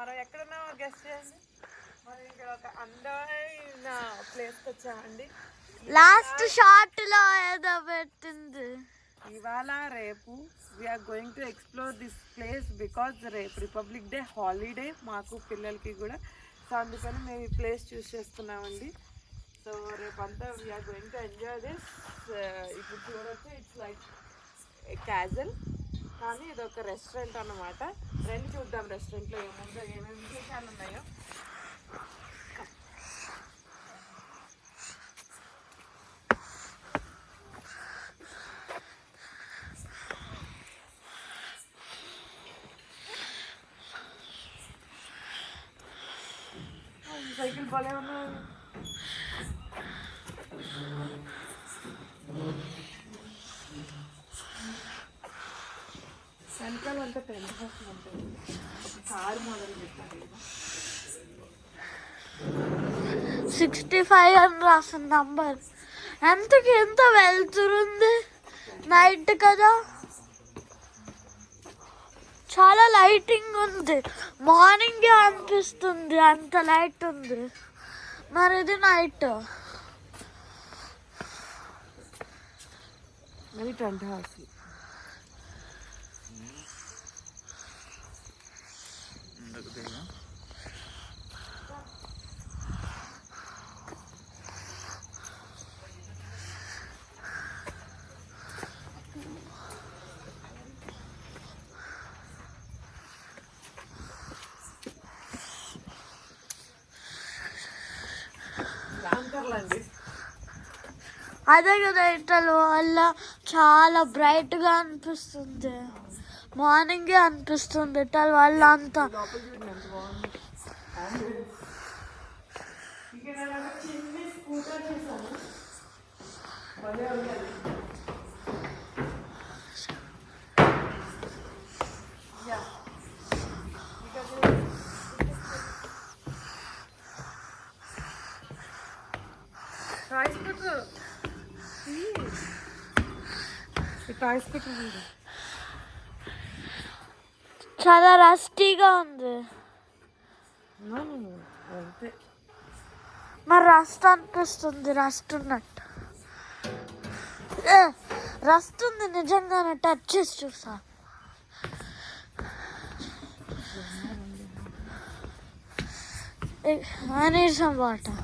మనం ఎక్కడున్నామో గెస్ట్ చేయండి. మనం ఇక్కడ ఒక అందమైన ప్లేస్కి వచ్చామండి. లాస్ట్ షార్ట్ లో ఏదో పెట్టింది. ఇవాళ రేపు we are going to explore this place because రేపు రిపబ్లిక్ డే హాలిడే మాకు పిల్లలకి కూడా. సో అందుకని మేము ఈ ప్లేస్ చూస్ చేసుకున్నామండి. సో రేపంతా we are going to enjoy this. ఇప్పుడు చూడొచ్చు, ఇట్స్ లైక్ క్యాజువల్, కానీ ఇది ఒక రెస్టారెంట్ అన్నమాట. రండి చూద్దాం రెస్టారెంట్లో ఏముందో, ఏమేమి విశేషాలు ఉన్నాయో. సైకిల్ భలే ఉన్నాయి. వెనకాల అంతా టెంట్ హౌస్ ఉంటుంది. ఒక కారు మొదలు పెట్టారు. 65 అని రాసిన నంబర్. ఎంతకి ఎంత వెళ్తుంది? నైట్ కదా, చాలా లైటింగ్ ఉంది. మార్నింగ్ అనిపిస్తుంది, అంత లైట్ ఉంది. మరి ఇది నైట్. మరి టెంట్ హౌస్ అదే కదా, ఇటల్ వల్ల చాలా బ్రైట్గా అనిపిస్తుంది. మార్నింగే అనిపిస్తుంది ఇటల్ వల్ల అంతా. చాలా రస్టీగా ఉంది. మరి రస్ట్ అనిపిస్తుంది, రస్ట్ ఉన్నట్టు. రస్ట్ ఉంది నిజంగానే, టచ్ చేసి చూసా. I need some water.